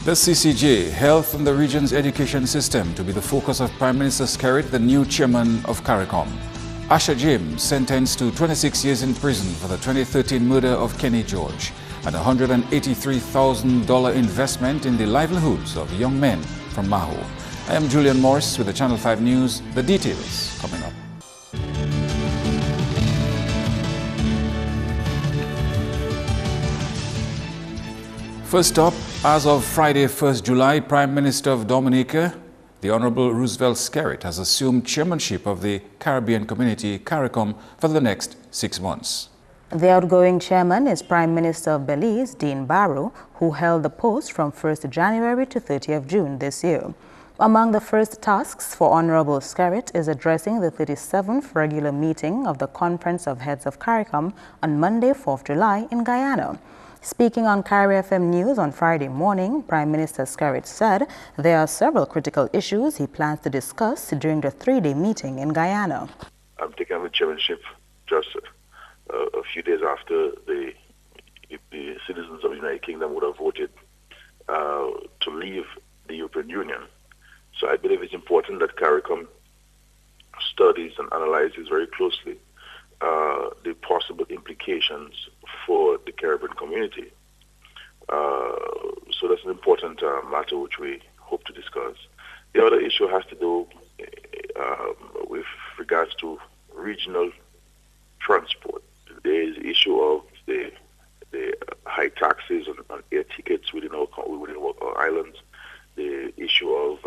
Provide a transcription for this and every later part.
The CCJ, Health and the Region's Education System to be the focus of Prime Minister Skerrit, the new chairman of CARICOM. Asher James sentenced to 26 years in prison for the 2013 murder of Kenny George and a $183,000 investment in the livelihoods of young men from Maho. I am Julian Morris with the Channel 5 News. The details coming up. First up, as of Friday, 1st July, Prime Minister of Dominica, the Honorable Roosevelt Skerrit, has assumed chairmanship of the Caribbean Community, CARICOM, for the next 6 months. The outgoing chairman is Prime Minister of Belize, Dean Barrow, who held the post from 1st January to 30th June this year. Among the first tasks for Honorable Skerrit is addressing the 37th regular meeting of the Conference of Heads of CARICOM on Monday, 4th July in Guyana. Speaking on Carry FM News on Friday morning, Prime Minister Skerrit said there are several critical issues he plans to discuss during the 3-day meeting in Guyana. I'm taking over the chairmanship just a few days after the citizens of the United Kingdom would have voted to leave the European Union. So I believe it's important that CARICOM studies and analyzes very closely the possible implications for the Caribbean community. So that's an important matter which we hope to discuss. The other issue has to do with regards to regional transport. There is the issue of the high taxes on air tickets within our islands. The issue of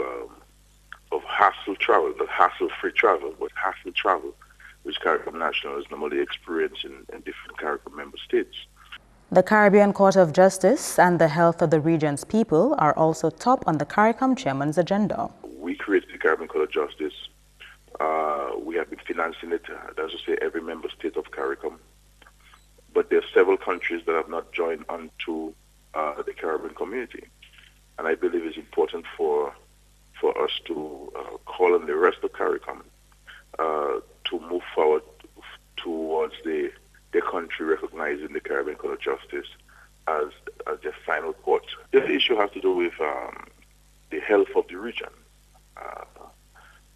hassle travel, not hassle-free travel, but hassle travel, which CARICOM nationals normally experience in different CARICOM member states. The Caribbean Court of Justice and the health of the region's people are also top on the CARICOM chairman's agenda. We created the Caribbean Court of Justice. We have been financing it, that's to say, every member state of CARICOM. But there are several countries that have not joined onto the Caribbean community. And I believe it's important for us to call on the rest of CARICOM to move forward towards the country recognizing the Caribbean Court of Justice as their final court. The issue has to do with the health of the region.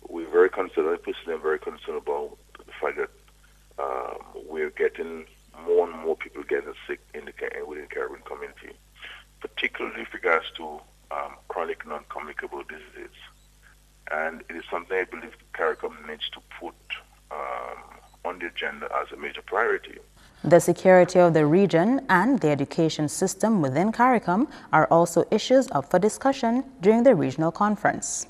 We're very concerned, I personally am very concerned about the fact that we're getting more and more people getting sick within the Caribbean community, particularly with regards to chronic non-communicable diseases. And it is something I believe CARICOM needs to put on the agenda as a major priority. The security of the region and the education system within CARICOM are also issues up for discussion during the regional conference.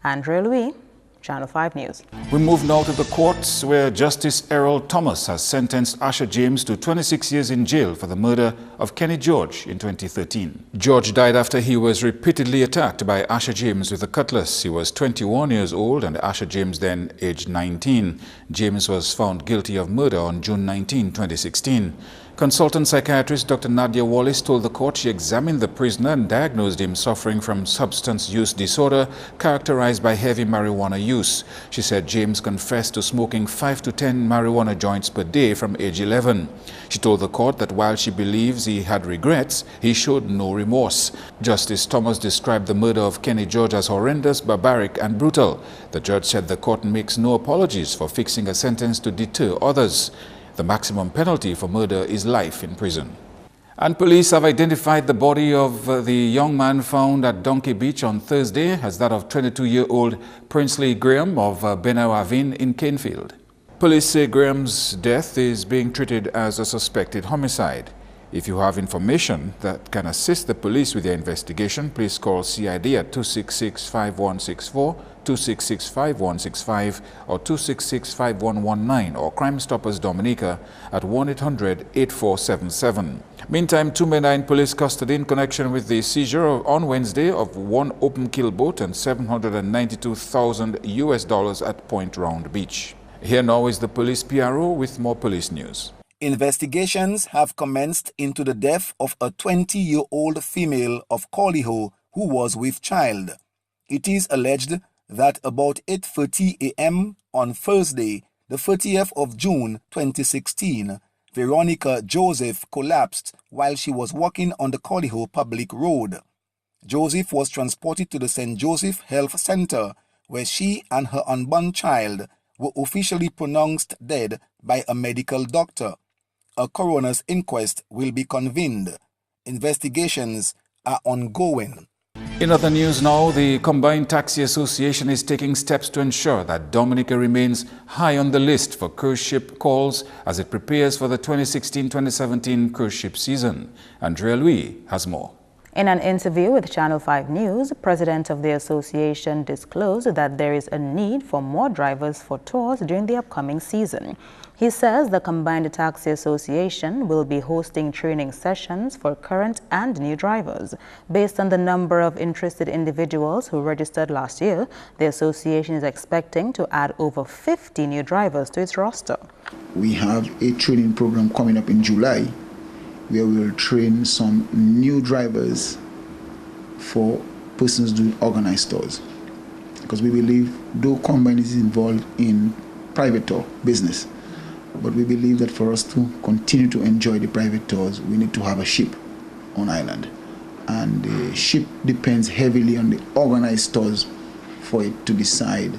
Andrea Louis, Channel 5 News. We move now to the courts, where Justice Errol Thomas has sentenced Asher James to 26 years in jail for the murder of Kenny George in 2013. George died after he was repeatedly attacked by Asher James with a cutlass. He was 21 years old and Asher James then aged 19. James was found guilty of murder on June 19, 2016. Consultant psychiatrist Dr. Nadia Wallace told the court she examined the prisoner and diagnosed him suffering from substance use disorder characterized by heavy marijuana use. She said James confessed to smoking 5 to 10 marijuana joints per day from age 11. She told the court that while she believes he had regrets, he showed no remorse. Justice Thomas described the murder of Kenny George as horrendous, barbaric and brutal. The judge said the court makes no apologies for fixing a sentence to deter others. The maximum penalty for murder is life in prison. And police have identified the body of the young man found at Donkey Beach on Thursday as that of 22-year-old Princely Graham of Benawavin in Canefield. Police say Graham's death is being treated as a suspected homicide. If you have information that can assist the police with their investigation, please call CID at 266-5164, 266-5165 or 266-5119 or Crime Stoppers Dominica at 1-800-8477. Meantime, 2 men are in police custody in connection with the seizure on Wednesday of 1 open kill boat and $792,000 at Point Round Beach. Here now is the police PRO with more police news. Investigations have commenced into the death of a 20-year-old female of Coliho who was with child. It is alleged that about 8:30 a.m. on Thursday, the 30th of June 2016, Veronica Joseph collapsed while she was walking on the Coliho public road. Joseph was transported to the St. Joseph Health Center, where she and her unborn child were officially pronounced dead by a medical doctor. A coroner's inquest will be convened. Investigations are ongoing. In other news now, the Combined Taxi Association is taking steps to ensure that Dominica remains high on the list for cruise ship calls as it prepares for the 2016-2017 cruise ship season. Andrea Louis has more. In an interview with Channel 5 News, President of the association disclosed that there is a need for more drivers for tours during the upcoming season. He says the Combined Taxi Association will be hosting training sessions for current and new drivers. Based on the number of interested individuals who registered last year, the association is expecting to add over 50 new drivers to its roster. We have a training program coming up in July where we will train some new drivers for persons doing organized tours. Because we believe, though Combine is involved in private tour business, but we believe that for us to continue to enjoy the private tours, we need to have a ship on island. And the ship depends heavily on the organized tours for it to decide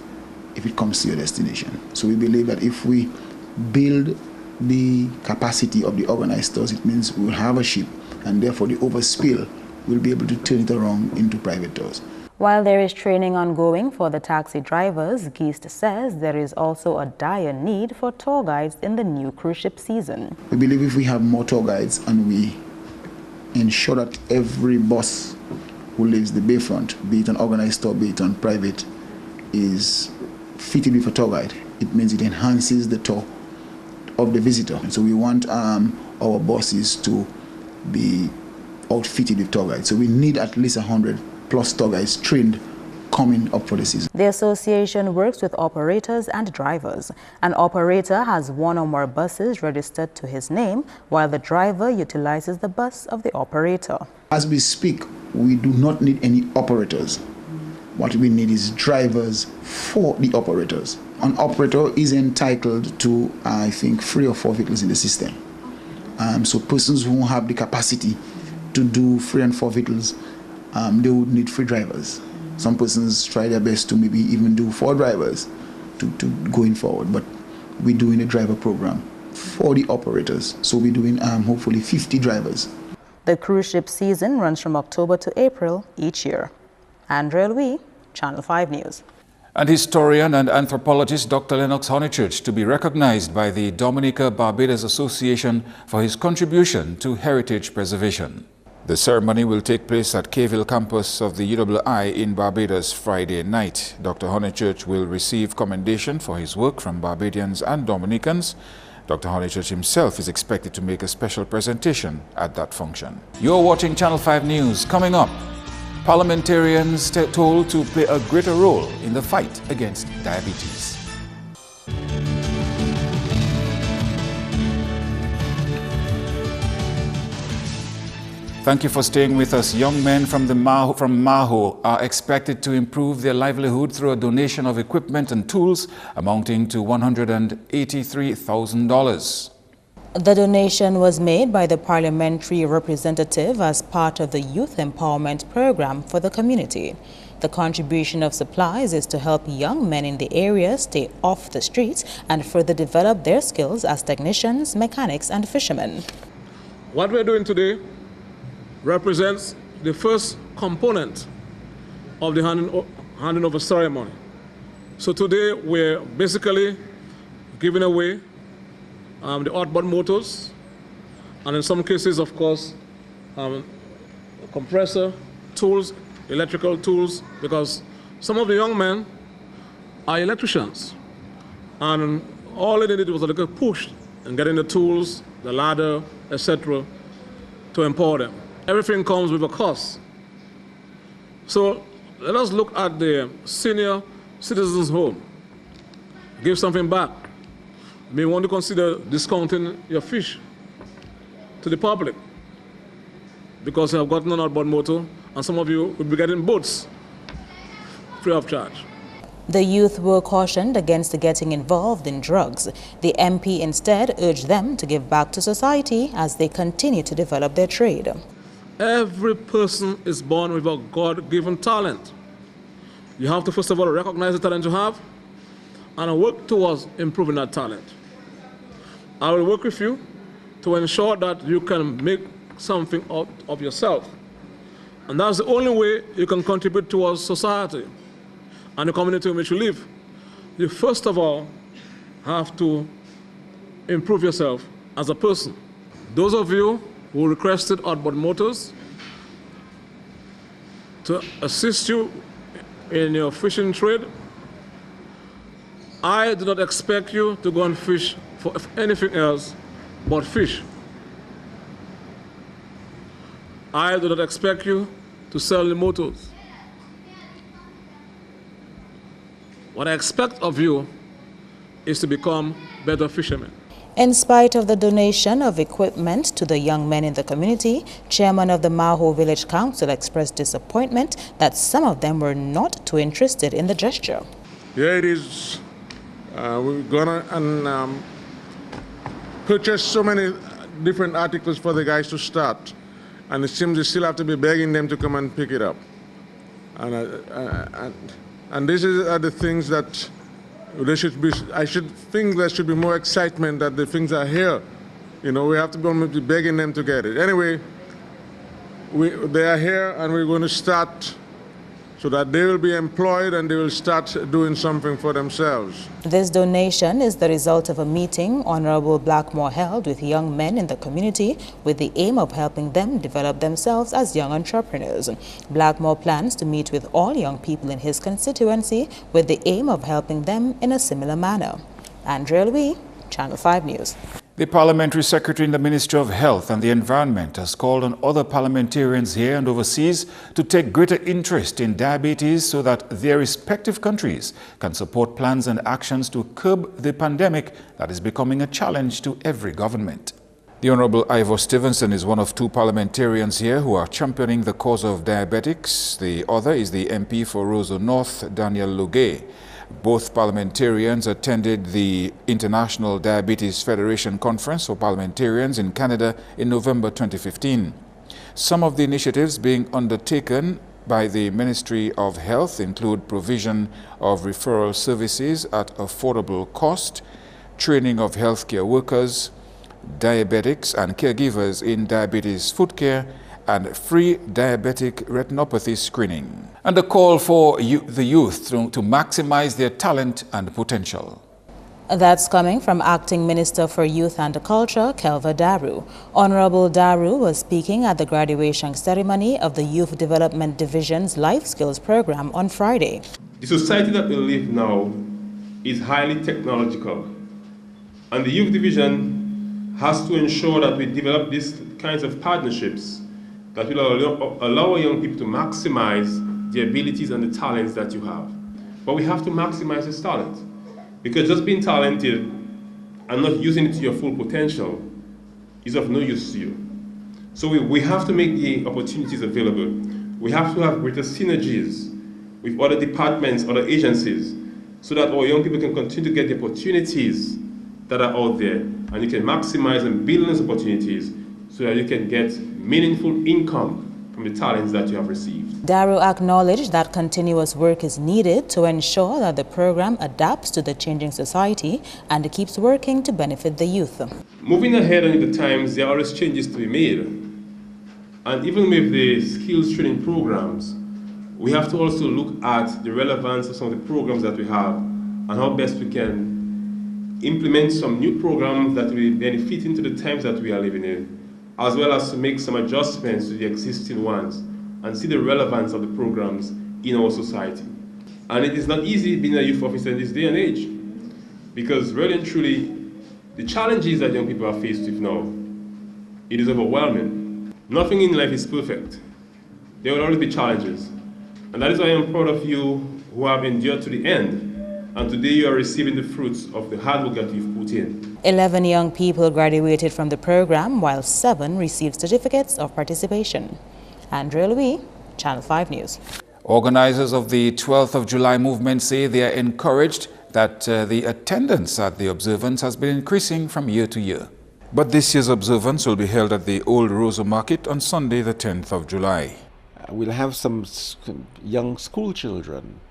if it comes to your destination. So we believe that if we build the capacity of the organized tours, it means we'll have a ship, and therefore the overspill will be able to turn it around into private tours. While there is training ongoing for the taxi drivers, Geist says there is also a dire need for tour guides in the new cruise ship season. We believe if we have more tour guides and we ensure that every boss who leaves the bayfront, be it an organized tour, be it on private, is fitted with a tour guide, it means it enhances the tour of the visitor. And so we want our bosses to be outfitted with tour guides. So we need at least 100 plus tour guides trained coming up for the season. The association works with operators and drivers. An operator has one or more buses registered to his name, while the driver utilizes the bus of the operator. As we speak, we do not need any operators. What we need is drivers for the operators. An operator is entitled to, I think, 3 or 4 vehicles in the system. So persons who have the capacity to do 3 and 4 vehicles, they would need 3 drivers. Some persons try their best to maybe even do 4 drivers to going forward, but we're doing a driver program for the operators. So we're doing hopefully 50 drivers. The cruise ship season runs from October to April each year. Andrea Louis, Channel 5 News. And historian and anthropologist Dr. Lennox Honeychurch to be recognized by the Dominica Barbados Association for his contribution to heritage preservation. The ceremony will take place at Caville campus of the UWI in Barbados Friday night. Dr. Honeychurch will receive commendation for his work from Barbadians and Dominicans. Dr. Honeychurch himself is expected to make a special presentation at that function. You're watching Channel 5 News. Coming up, parliamentarians told to play a greater role in the fight against diabetes. Thank you for staying with us. Young men from Maho are expected to improve their livelihood through a donation of equipment and tools amounting to $183,000. The donation was made by the parliamentary representative as part of the Youth Empowerment Program for the community. The contribution of supplies is to help young men in the area stay off the streets and further develop their skills as technicians, mechanics, and fishermen. What we're doing today represents the first component of the handing over ceremony. So today we're basically giving away the outboard motors, and in some cases, of course, compressor tools, electrical tools, because some of the young men are electricians, and all they needed was a little push in getting the tools, the ladder, etc., to empower them. Everything comes with a cost. So let us look at the senior citizens' home. Give something back. You may want to consider discounting your fish to the public because you have gotten an outboard motor, and some of you will be getting boats free of charge. The youth were cautioned against getting involved in drugs. The MP instead urged them to give back to society as they continue to develop their trade. every person is born with a God-given talent. You have to first of all recognize the talent you have and work towards improving that talent. I will work with you to ensure that you can make something out of yourself. And that's the only way you can contribute towards society and the community in which you live. You first of all have to improve yourself as a person. Those of you who requested outboard motors to assist you in your fishing trade, I do not expect you to go and fish for anything else but fish. I do not expect you to sell the motors. What I expect of you is to become better fishermen. In spite of the donation of equipment to the young men in the community, Chairman of the Maho Village Council expressed disappointment that some of them were not too interested in the gesture. Yeah, it is. We're gonna purchase so many different articles for the guys to start, and it seems they still have to be begging them to come and pick it up. And this are the things that there should be. I should think there should be more excitement that the things are here. You know, we have to be begging them to get it. Anyway, they are here, and we're going to start so that they will be employed and they will start doing something for themselves. This donation is the result of a meeting Honorable Blackmore held with young men in the community with the aim of helping them develop themselves as young entrepreneurs. Blackmore plans to meet with all young people in his constituency with the aim of helping them in a similar manner. Andrea Louis, Channel 5 News. The Parliamentary Secretary in the Ministry of Health and the Environment has called on other parliamentarians here and overseas to take greater interest in diabetes so that their respective countries can support plans and actions to curb the pandemic that is becoming a challenge to every government. The Honourable Ivor Stevenson is one of two parliamentarians here who are championing the cause of diabetics. The other is the MP for Roseau North, Daniel Lugay. Both parliamentarians attended the International Diabetes Federation Conference for Parliamentarians in Canada in November 2015. Some of the initiatives being undertaken by the Ministry of Health include provision of referral services at affordable cost, training of healthcare workers, diabetics and caregivers in diabetes foot care, and free diabetic retinopathy screening. And a call for the youth to maximize their talent and potential. That's coming from Acting Minister for Youth and Culture, Kelva Daru. Honorable Daru was speaking at the graduation ceremony of the Youth Development Division's Life Skills Program on Friday. The society that we live now is highly technological, and the Youth Division has to ensure that we develop these kinds of partnerships that will allow young people to maximize the abilities and the talents that you have. But we have to maximize this talent, because just being talented and not using it to your full potential is of no use to you. So we have to make the opportunities available. We have to have greater synergies with other departments, other agencies, so that our young people can continue to get the opportunities that are out there, and you can maximize and build those opportunities so that you can get meaningful income from the talents that you have received. Daru acknowledged that continuous work is needed to ensure that the program adapts to the changing society and keeps working to benefit the youth. Moving ahead in the times, there are always changes to be made. And even with the skills training programs, we have to also look at the relevance of some of the programs that we have and how best we can implement some new programs that will benefit into the times that we are living in, as well as to make some adjustments to the existing ones and see the relevance of the programs in our society. And it is not easy being a youth officer in this day and age, because really and truly, the challenges that young people are faced with now, it is overwhelming. Nothing in life is perfect. There will always be challenges. And that is why I am proud of you who have endured to the end. And today you are receiving the fruits of the hard work that you've put in. 11 young people graduated from the program, while 7 received certificates of participation. Andrea Louis, Channel 5 News. Organizers of the 12th of July movement say they are encouraged that the attendance at the observance has been increasing from year to year. But this year's observance will be held at the Old Rosa Market on Sunday, the 10th of July. We'll have some young school children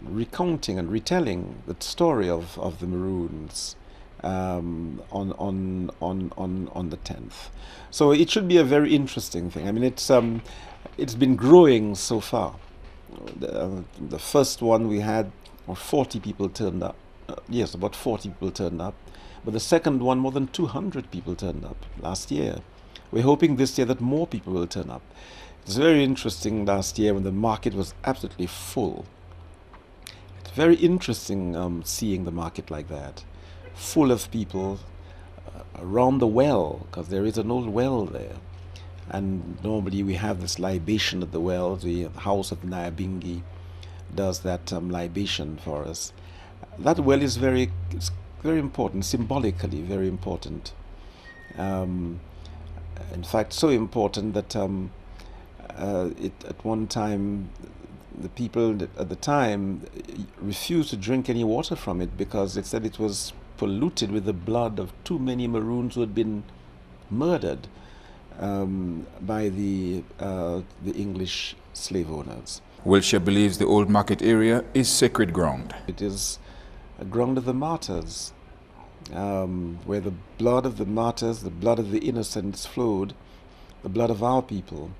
recounting and retelling the story of the Maroons on the 10th. So it should be a very interesting thing. I mean, it's been growing so far. The first one we had, 40 people turned up. Yes, about 40 people turned up. But the second one, more than 200 people turned up last year. We're hoping this year that more people will turn up. It's very interesting last year when the market was absolutely full. It's very interesting seeing the market like that, full of people around the well, because there is an old well there. And normally we have this libation at the well. The house of Nyabingi does that libation for us. That well is very important, symbolically very important. In fact, so important that at one time, the people at the time refused to drink any water from it because they said it was polluted with the blood of too many Maroons who had been murdered by the English slave owners. Wiltshire believes the Old Market area is sacred ground. It is a ground of the martyrs, where the blood of the martyrs, the blood of the innocents flowed, the blood of our people.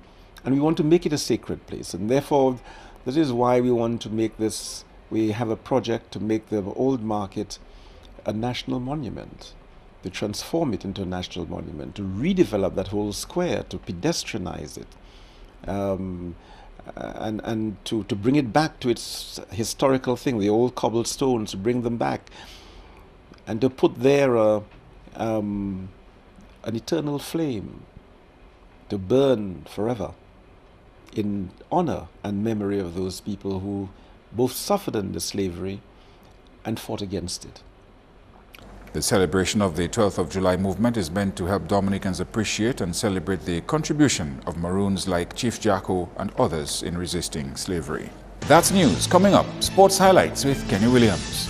And we want to make it a sacred place. And therefore, that is why we want to make this, we have a project to make the Old Market a national monument, to transform it into a national monument, to redevelop that whole square, to pedestrianize it, and to bring it back to its historical thing, the old cobblestones, to bring them back, and to put there an eternal flame to burn forever in honor and memory of those people who both suffered under slavery and fought against it. The celebration of the 12th of July movement is meant to help Dominicans appreciate and celebrate the contribution of Maroons like Chief Jacko and others in resisting slavery. That's news. Coming up, sports highlights with Kenny Williams.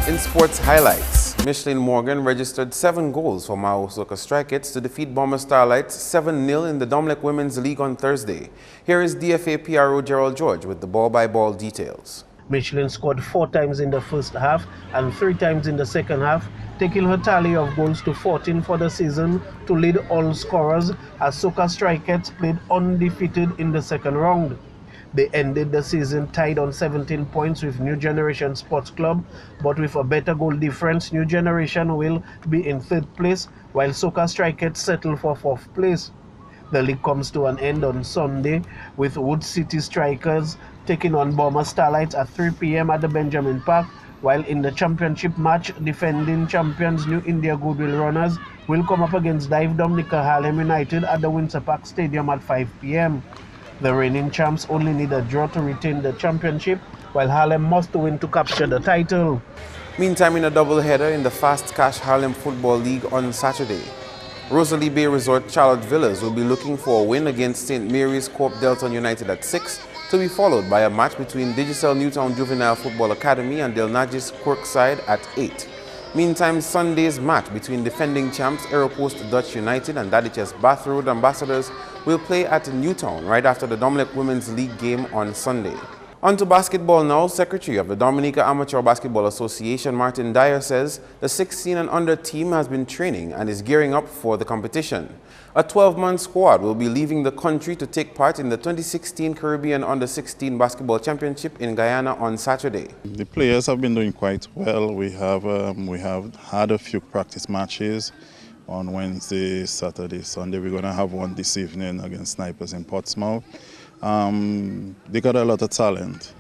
In sports highlights, Micheline Morgan registered 7 goals for Mao Soka Strikeets to defeat Bomber Starlights 7-0 in the Dominic Women's League on Thursday. Here is DFA PRO Gerald George with the ball-by-ball details. Michelin scored 4 times in the first half and 3 times in the second half, taking her tally of goals to 14 for the season to lead all scorers as Soka Strikeets played undefeated in the second round. They ended the season tied on 17 points with New Generation Sports Club, but with a better goal difference, New Generation will be in 3rd place, while Soka Strikeets settle for 4th place. The league comes to an end on Sunday with Wood City Strikers taking on Bomber Starlights at 3 p.m. at the Benjamin Park, while in the championship match, defending champions New India Goodwill Runners will come up against Dive Dominica Harlem United at the Windsor Park Stadium at 5 p.m. The reigning champs only need a draw to retain the championship, while Harlem must win to capture the title. Meantime, in a doubleheader in the Fast Cash Harlem Football League on Saturday, Rosalie Bay Resort Charlotte Villas will be looking for a win against St. Mary's Corp Delton United at 6, to be followed by a match between Digicel Newtown Juvenile Football Academy and Del Najis Quirkside at 8. Meantime, Sunday's match between defending champs Aeropost Dutch United and Dadiches Bath Road Ambassadors will play at Newtown right after the Dominic Women's League game on Sunday. On to basketball now. Secretary of the Dominica Amateur Basketball Association, Martin Dyer, says the 16 and under team has been training and is gearing up for the competition. A 12-man squad will be leaving the country to take part in the 2016 Caribbean Under-16 Basketball Championship in Guyana on Saturday. The players have been doing quite well. We have had a few practice matches on Wednesday, Saturday, Sunday. We're going to have one this evening against Snipers in Portsmouth. They got a lot of talent,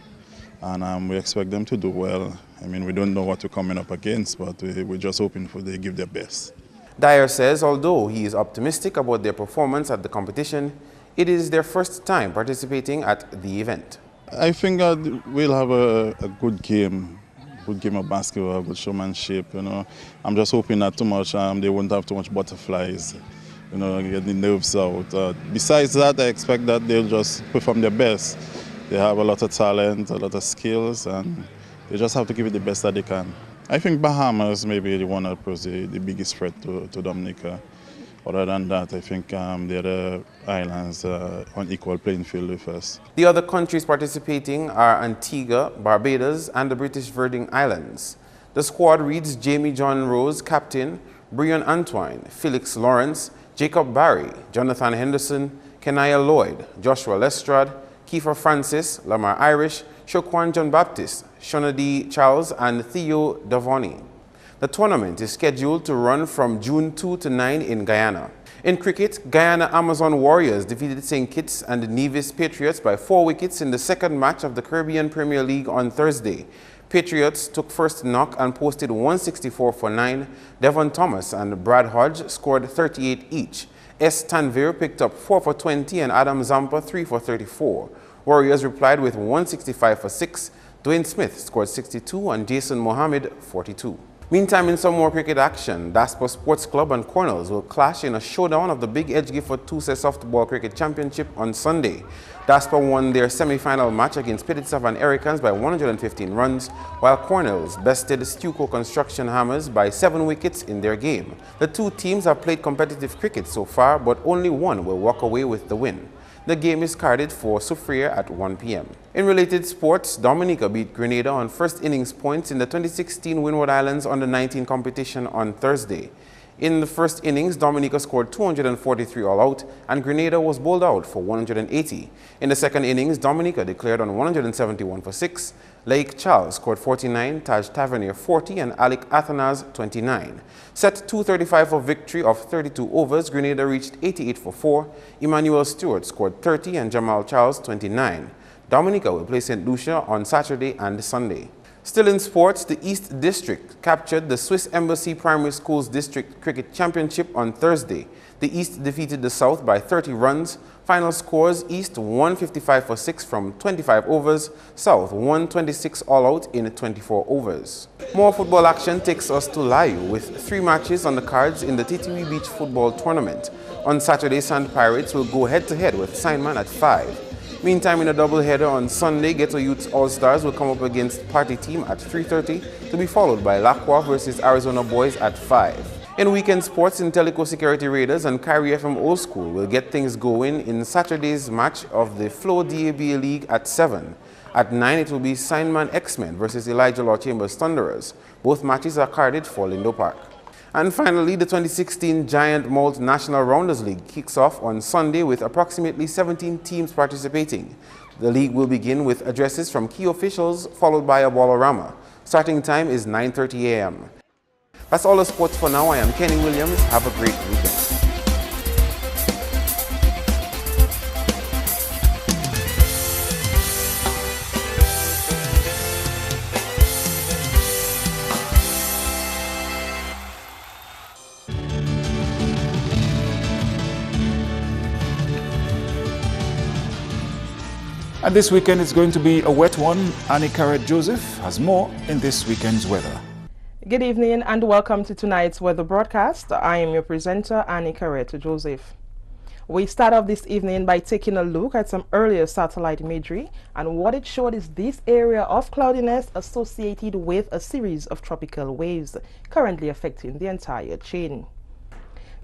and we expect them to do well. I mean, we don't know what we're coming up against, but we're just hoping they give their best. Dyer says although he is optimistic about their performance at the competition, it is their first time participating at the event. I think we'll have a good game good game of basketball, good showmanship. I'm just hoping not too much. They won't have too much butterflies. Get the nerves out. Besides that, I expect that they'll just perform their best. They have a lot of talent, a lot of skills, and they just have to give it the best that they can. I think Bahamas may be the one that poses the biggest threat to Dominica. Other than that, I think the other islands are on equal playing field with us. The other countries participating are Antigua, Barbados, and the British Virgin Islands. The squad reads Jamie John Rose, captain, Brian Antoine, Felix Lawrence, Jacob Barry, Jonathan Henderson, Kenaya Lloyd, Joshua Lestrade, Kiefer Francis, Lamar Irish, Shoquan John Baptist, Shonadi Charles, and Theo Davoni. The tournament is scheduled to run from June 2 to 9 in Guyana. In cricket, Guyana Amazon Warriors defeated St. Kitts and Nevis Patriots by 4 wickets in the second match of the Caribbean Premier League on Thursday. Patriots took first knock and posted 164 for 9. Devon Thomas and Brad Hodge scored 38 each. S. Tanvir picked up 4 for 20 and Adam Zampa 3 for 34. Warriors replied with 165 for 6. Dwayne Smith scored 62 and Jason Mohammed 42. Meantime, in some more cricket action, Dasper Sports Club and Cornells will clash in a showdown of the Big Edge Gifford 2-set softball cricket championship on Sunday. Dasper won their semi-final match against Pittitsav and Ericans by 115 runs, while Cornells bested Stuco Construction Hammers by 7 wickets in their game. The two teams have played competitive cricket so far, but only one will walk away with the win. The game is carded for Soufriere at 1 p.m. In related sports, Dominica beat Grenada on first innings points in the 2016 Windward Islands Under-19 competition on Thursday. In the first innings, Dominica scored 243 all out and Grenada was bowled out for 180. In the second innings, Dominica declared on 171 for 6. Lake Charles scored 49, Taj Tavernier 40 and Alec Athanas 29. Set 235 for victory of 32 overs, Grenada reached 88 for 4. Emmanuel Stewart scored 30 and Jamal Charles 29. Dominica will play St. Lucia on Saturday and Sunday. Still in sports, the East District captured the Swiss Embassy Primary Schools District Cricket Championship on Thursday. The East defeated the South by 30 runs. Final scores: East 155 for 6 from 25 overs, South 126 all out in 24 overs. More football action takes us to Layu with 3 matches on the cards in the TTV Beach Football Tournament. On Saturday, Sand Pirates will go head-to-head with Signman at 5. Meantime, in a doubleheader on Sunday, Ghetto Youths All-Stars will come up against Party Team at 3:30 to be followed by Lacroix versus Arizona Boys at 5. In weekend sports, Intellico Security Raiders and Kyrie FM Old School will get things going in Saturday's match of the Flow DAB League at 7. At 9, it will be Signman X-Men versus Elijah Law Chambers Thunderers. Both matches are carded for Lindo Park. And finally, the 2016 Giant Malt National Rounders League kicks off on Sunday with approximately 17 teams participating. The league will begin with addresses from key officials, followed by a ballorama. Starting time is 9:30 a.m. That's all the sports for now. I am Kenny Williams. Have a great weekend. And this weekend is going to be a wet one. Annie Carrett Joseph has more in this weekend's weather. Good evening and welcome to tonight's weather broadcast. I am your presenter, Annie Carrett Joseph. We start off this evening by taking a look at some earlier satellite imagery, and what it showed is this area of cloudiness associated with a series of tropical waves currently affecting the entire chain.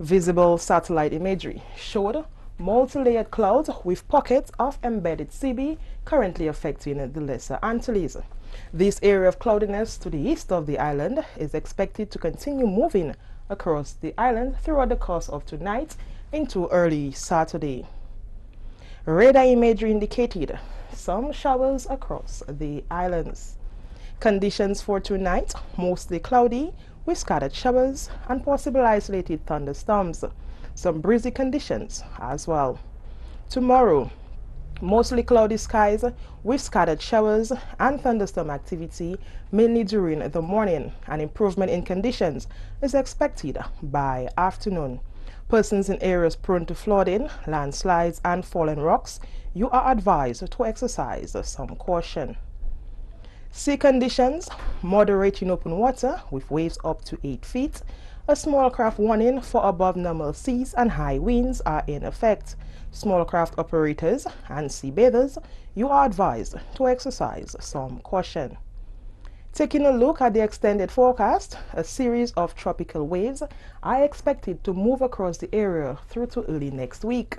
Visible satellite imagery showed multi-layered clouds with pockets of embedded CB currently affecting the Lesser Antilles. This area of cloudiness to the east of the island is expected to continue moving across the island throughout the course of tonight into early Saturday. Radar imagery indicated some showers across the islands. Conditions for tonight: mostly cloudy with scattered showers and possible isolated thunderstorms. Some breezy conditions as well. Tomorrow, mostly cloudy skies with scattered showers and thunderstorm activity mainly during the morning. An improvement in conditions is expected by afternoon. Persons in areas prone to flooding, landslides and fallen rocks, you are advised to exercise some caution. Sea conditions, moderate in open water with waves up to 8 feet. A small craft warning for above normal seas and high winds are in effect. Small craft operators and sea bathers, you are advised to exercise some caution. Taking a look at the extended forecast, a series of tropical waves are expected to move across the area through to early next week.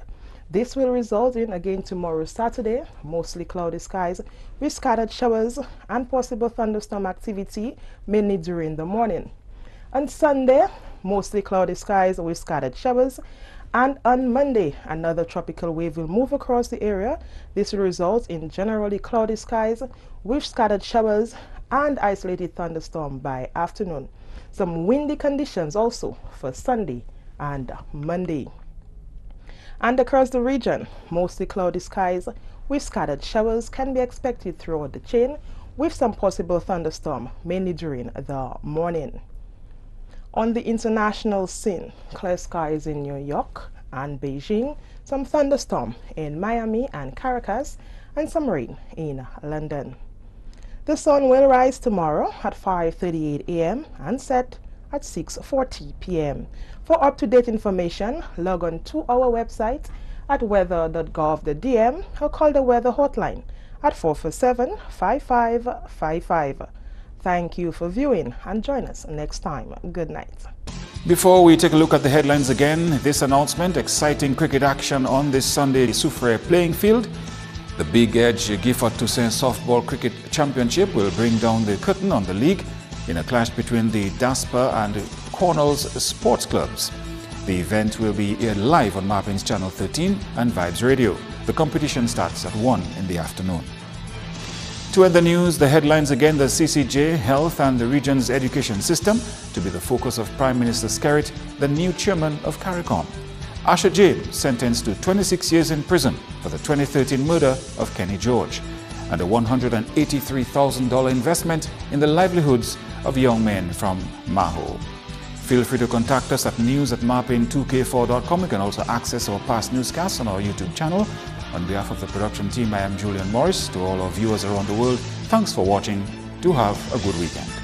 This will result in, again tomorrow Saturday, mostly cloudy skies with scattered showers and possible thunderstorm activity mainly during the morning. On Sunday, mostly cloudy skies with scattered showers, and on Monday, another tropical wave will move across the area. This will result in generally cloudy skies with scattered showers and isolated thunderstorm by afternoon. Some windy conditions also for Sunday and Monday. And across the region, mostly cloudy skies with scattered showers can be expected throughout the chain with some possible thunderstorm, mainly during the morning. On the international scene, clear skies in New York and Beijing, some thunderstorm in Miami and Caracas, and some rain in London. The sun will rise tomorrow at 5:38 a.m. and set at 6:40 p.m. For up-to-date information, log on to our website at weather.gov.dm or call the weather hotline at 447-5555. Thank you for viewing and join us next time. Good night. Before we take a look at the headlines again, this announcement: exciting cricket action on this Sunday, the Soufriere playing field. The Big Edge Gifford Toussaint Softball Cricket Championship will bring down the curtain on the league in a clash between the Dasper and Cornell's sports clubs. The event will be aired live on Marpin's Channel 13 and Vibes Radio. The competition starts at 1 in the afternoon. To end the news, the headlines again: the CCJ, health and the region's education system to be the focus of Prime Minister Skerrit, the new chairman of CARICOM. Asher James sentenced to 26 years in prison for the 2013 murder of Kenny George, and a $183,000 investment in the livelihoods of young men from Maho. Feel free to contact us at news@marpin2k4.com. You can also access our past newscasts on our YouTube channel. On behalf of the production team, I am Julian Morris. To all our viewers around the world, thanks for watching. Do have a good weekend.